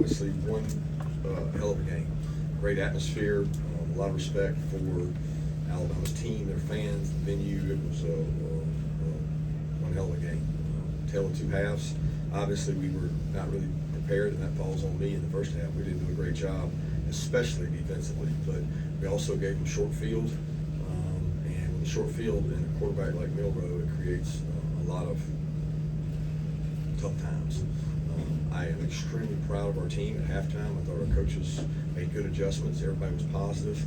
Obviously, one hell of a game. Great atmosphere, a lot of respect for Alabama's team, their fans, the venue. It was one hell of a game. Tale of two halves. Obviously, we were not really prepared, and that falls on me in the first half. We didn't do a great job, especially defensively, but we also gave them short field. And with a short field and a quarterback like Milroe, it creates a lot of tough times. I am extremely proud of our team at halftime. I thought our coaches made good adjustments. Everybody was positive.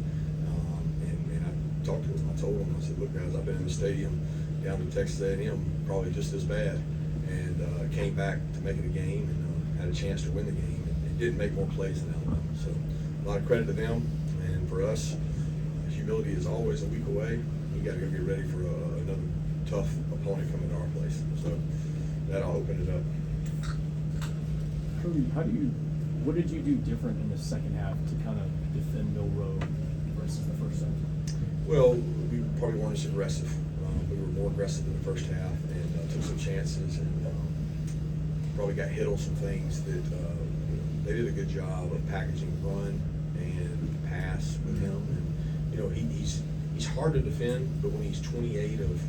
And I talked to them. I told them, I said, look, guys, I've been in the stadium down to Texas A&M probably just as bad. And came back to make it a game and had a chance to win the game. And didn't make more plays than Alabama. So a lot of credit to them. And for us, humility is always a week away. We got to go get ready for another tough opponent coming to our place. So that'll open it up. Kirby, what did you do different in the second half to kind of defend Milroe versus the first half? Well, we probably weren't as aggressive. We were more aggressive in the first half and took some chances and probably got hit on some things that they did a good job of packaging run and pass with him. And he's hard to defend, but when he's 28 of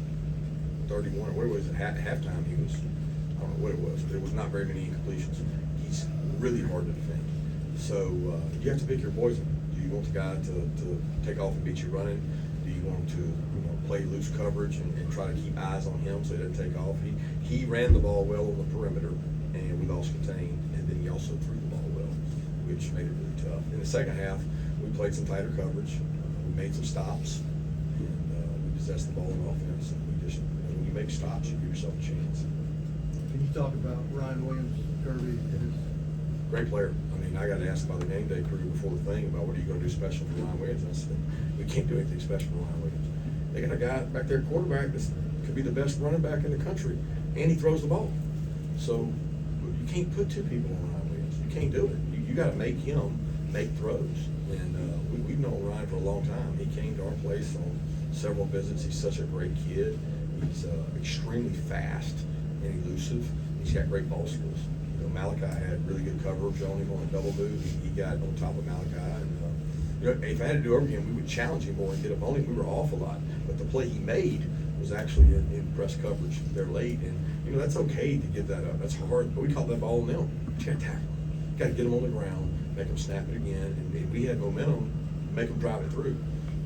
31 or what was it, at halftime he was, I don't know what it was, but it was not very many incompletions. He's really hard to defend. So you have to pick your poison. Do you want the guy to take off and beat you running? Do you want him to play loose coverage and try to keep eyes on him so he doesn't take off? He ran the ball well on the perimeter, and we lost contain. And then he also threw the ball well, which made it really tough. In the second half, we played some tighter coverage. We made some stops, and we possessed the ball in offense. And we just, when you make stops, you give yourself a chance. Can you talk about Ryan Williams, Kirby, and his... Great player. I mean, I got asked by the game day crew before the thing about what are you going to do special for Ryan Williams. And I said, we can't do anything special for Ryan Williams. They got a guy back there, quarterback, that could be the best running back in the country, and he throws the ball. So you can't put two people on Ryan Williams. You can't do it. You got to make him make throws. And we've known Ryan for a long time. He came to our place on several visits. He's such a great kid. He's extremely fast and elusive. He's got great ball skills. Malachi had really good coverage on him on a double move. He got on top of Malachi. And if I had to do it over again, we would challenge him more and get up on him. We were off a lot. But the play he made was actually in press coverage there late. And, that's okay to give that up. That's hard. But we caught that ball in them. You got to tackle him. You got to get him on the ground, make him snap it again. And we had momentum, make him drive it through.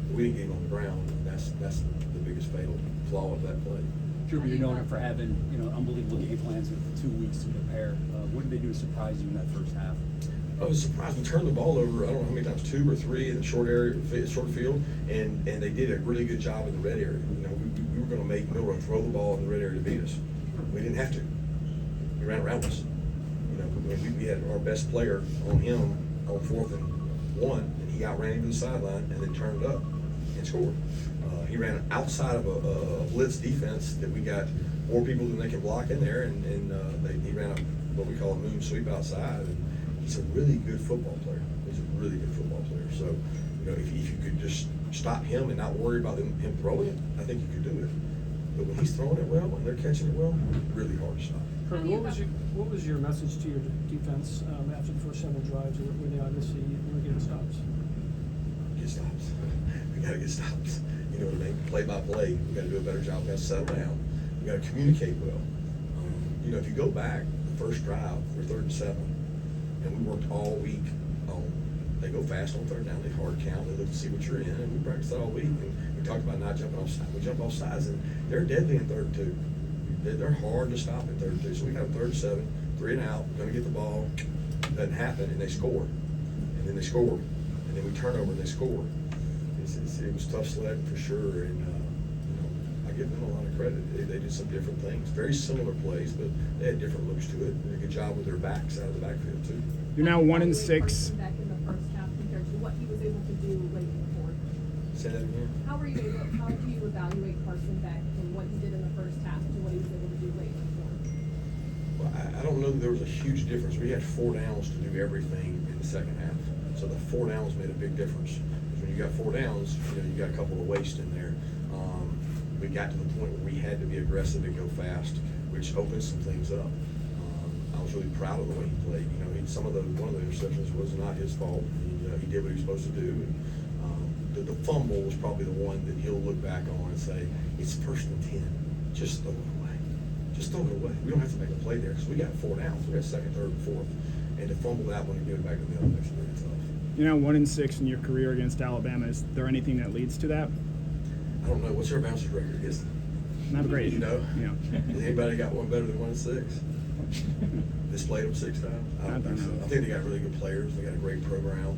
But we didn't get him on the ground. And that's the biggest fatal flaw of that play. Kirby, you're known for having unbelievable game plans with 2 weeks to prepare. What did they do to surprise you in that first half? I was surprised. We turned the ball over, I don't know how many times, 2 or 3 in the short field, and they did a really good job in the red area. We were going to make Milroe throw the ball in the red area to beat us. We didn't have to. He ran around us. We had our best player on him on 4th and 1, and he outran him to the sideline and then turned up and scored. He ran outside of a blitz defense that we got more people than they can block in there, and he ran what we call a moon sweep outside. And he's a really good football player. He's a really good football player. So, if you could just stop him and not worry about him throwing it, I think you could do it. But when he's throwing it well and they're catching it well, really hard to stop. Kirby, what was your message to your defense after the first several drives where they obviously were getting stops? Get stops. We got to get stops. You know what I mean? Play by play. We got to do a better job. We got to settle down. We got to communicate well. If you go back, the first drive, we're 3rd and 7, and we worked all week on. They go fast on 3rd down. They hard count. They look to see what you're in, and we practiced that all week. And we talked about not jumping off sides. We jump off sides, and they're deadly in 3rd and 2. They're hard to stop in 3rd and 2. So we got a 3rd and 7, 3 and out. Going to get the ball. Doesn't happen, and they score. And then they score, and then we turn over and they score. It was tough sledding for sure, and I give them a lot of credit. They did some different things, very similar plays, but they had different looks to it. They did a good job with their backs out of the backfield too. You're now 1-6. Back in the first half compared to what he was able to do late in the fourth. Say that again. How do you evaluate Carson Beck from what he did in the first half to what he was able to do late in the fourth? Well, I don't know that there was a huge difference. We had 4 downs to do everything in the second half, so the 4 downs made a big difference. When you got 4 downs, you got a couple of waste in there. We got to the point where we had to be aggressive and go fast, which opened some things up. I was was really proud of the way he played. You know, one of the interceptions was not his fault. He did what he was supposed to do. And, the fumble was probably the one that he'll look back on and say, it's 1st and 10. Just throw it away. Just throw it away. We don't have to make a play there because we got 4 downs. We got 2nd, 3rd, and 4th. And to fumble that one and give it back to the other makes it really tough. You know, 1-6 in your career against Alabama. Is there anything that leads to that? I don't know. What's our bounces record against them? Not great. You know? Yeah. Has anybody got one better than 1-6? Displayed them 6 times? I don't think so. I think they got really good players. They got a great program.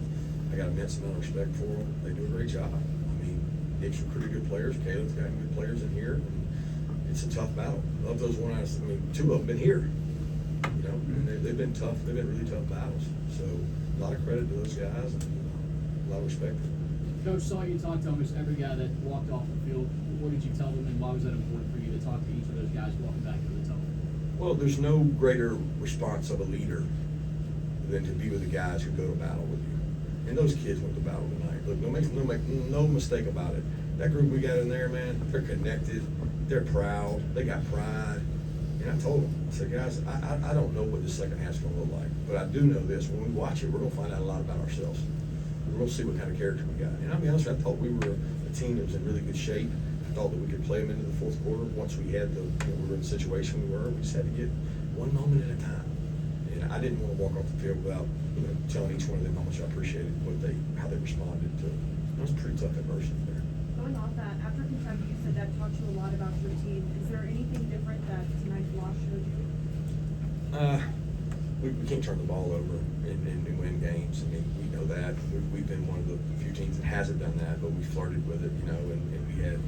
I got immense amount of respect for them. They do a great job. I mean, Nick's recruited good players. Caleb's got good players in here. And it's a tough battle. Of those 2 of them been here. You know, and they've been tough. They've been really tough battles. So a lot of credit to those guys and a lot of respect. Coach, saw you talk to almost every guy that walked off the field. What did you tell them, and why was that important for you to talk to each of those guys walking back to the tunnel? Well, there's no greater response of a leader than to be with the guys who go to battle with you. And those kids went to battle tonight. Look, no mistake about it. That group we got in there, man, they're connected. They're proud. They got pride. And I told them, I said, guys, I don't know what the second half's going to look like, but I do know this. When we watch it, we're going to find out a lot about ourselves. We're going to see what kind of character we got. And I'll be honest with you, I thought we were a team that was in really good shape. I thought that we could play them into the 4th quarter. Once we had we were in the situation we were, we just had to get one moment at a time. And I didn't want to walk off the field without, telling each one of them how much I appreciated how they responded to it. It was pretty tough adversity there. Going off that, after Kentucky, you said that taught you a lot about your team. Is there anything different that tonight's loss showed you? We can't turn the ball over and win games. I mean, we know that. We've been one of the few teams that hasn't done that, but we flirted with it, and we had,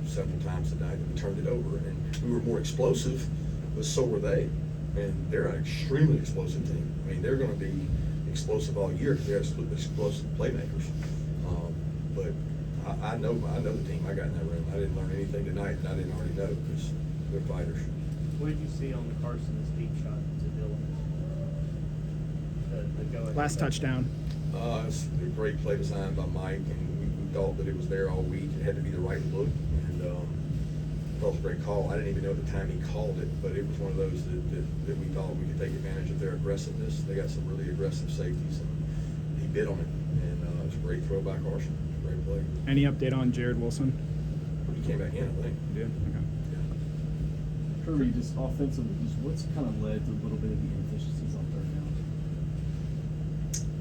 several times tonight that we turned it over. And we were more explosive, but so were they. And they're an extremely explosive team. I mean, they're going to be explosive all year because they're explosive playmakers. But I know the team I got in that room. I didn't learn anything tonight that I didn't already know because they're fighters. What did you see on the Carson's deep shot to Dylan? The go-ahead Last touchdown. It's a great play designed by Mike, and we thought that it was there all week. It had to be the right look, and I thought it was a great call. I didn't even know at the time he called it, but it was one of those that we thought we could take advantage of their aggressiveness. They got some really aggressive safeties, and he bid on it, and it was a great throw by Carson. It was a great play. Any update on Jared Wilson? He came back in, I think. Yeah. Okay. Kirby, just offensively, what's kind of led to a little bit of the inefficiencies on 3rd down?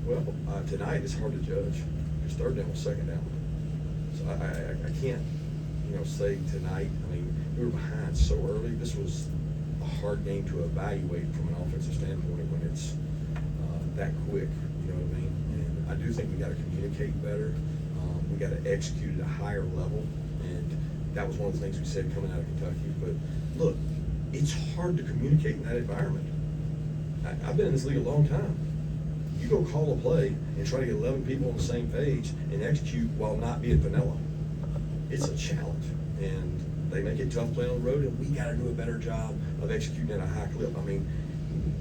Well, tonight it's hard to judge. Because 3rd down was 2nd down. So I can't, say tonight. I mean, we were behind so early. This was a hard game to evaluate from an offensive standpoint when it's that quick. You know what I mean? And I do think we got to communicate better. We got to execute at a higher level. And that was one of the things we said coming out of Kentucky. But look, it's hard to communicate in that environment. I've been in this league a long time. You go call a play and try to get 11 people on the same page and execute while not being vanilla. It's a challenge, and they make it tough playing on the road, and we got to do a better job of executing at a high clip. I mean,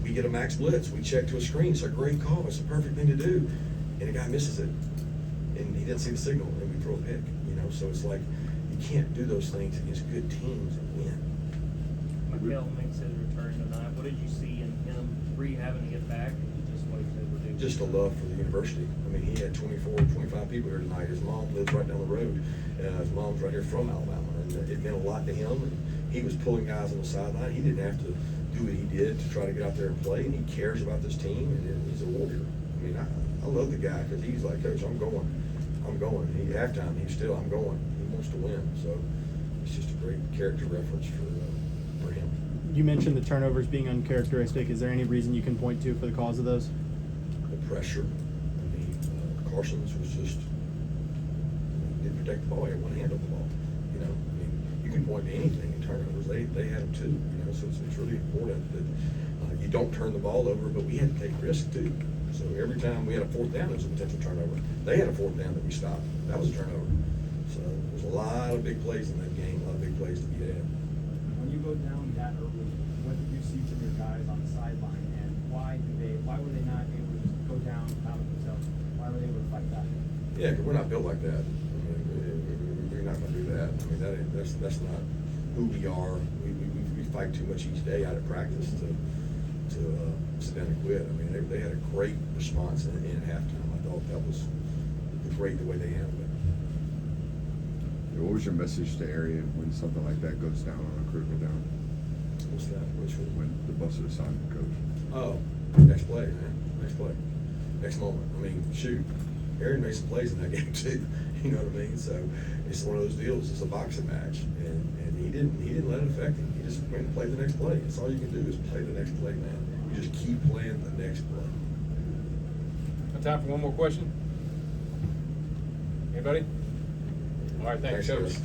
we get a max blitz, we check to a screen, it's a great call, it's the perfect thing to do, and the guy misses it, and he didn't see the signal, and we throw a pick, so it's like, you can't do those things against good teams and win. Mikel makes his return tonight. What did you see in him? Were you having to get back, or just what he was able to do? Just a love for the university. I mean, he had 24, 25 people here tonight. His mom lives right down the road. His mom's right here from Alabama, and it meant a lot to him. And he was pulling guys on the sideline. He didn't have to do what he did to try to get out there and play, and he cares about this team, and he's a warrior. I mean, I love the guy because he's like, Coach, I'm going. And halftime, I'm going. He wants to win. So it's just a great character reference for him. You mentioned the turnovers being uncharacteristic. Is there any reason you can point to for the cause of those? The pressure. I mean, Carson's was just didn't protect the ball. He had one hand on the ball. I mean, you can point to anything in turnovers. They had them too. So it's really important that you don't turn the ball over. But we had to take risks too. So every time we had a 4th down, there was a potential turnover. They had a 4th down that we stopped. That was a turnover. So there's a lot of big plays in that game. A lot of big plays to be had. When you go down that early, what did you see from your guys on the sideline, and why were they not able to just go down out of themselves? Why were they able to fight that? Yeah, because we're not built like that. I mean, we're not going to do that. I mean, that's not who we are. We fight too much each day out of practice to sit down and quit. I mean, they had a great response in halftime. I thought that was great the way they handled it. What was your message to Arian when something like that goes down on a critical down? What's that? Which one? When the bus is assigned to coach? Oh, next play, man. Next play. Next moment. I mean, shoot. Aaron made some plays in that game too. You know what I mean? So it's one of those deals. It's a boxing match, and he didn't let it affect him. He just went and played the next play. That's all you can do is play the next play, man. You just keep playing the next play. Got time for one more question? Anybody? All right, thanks, Coach. Guys.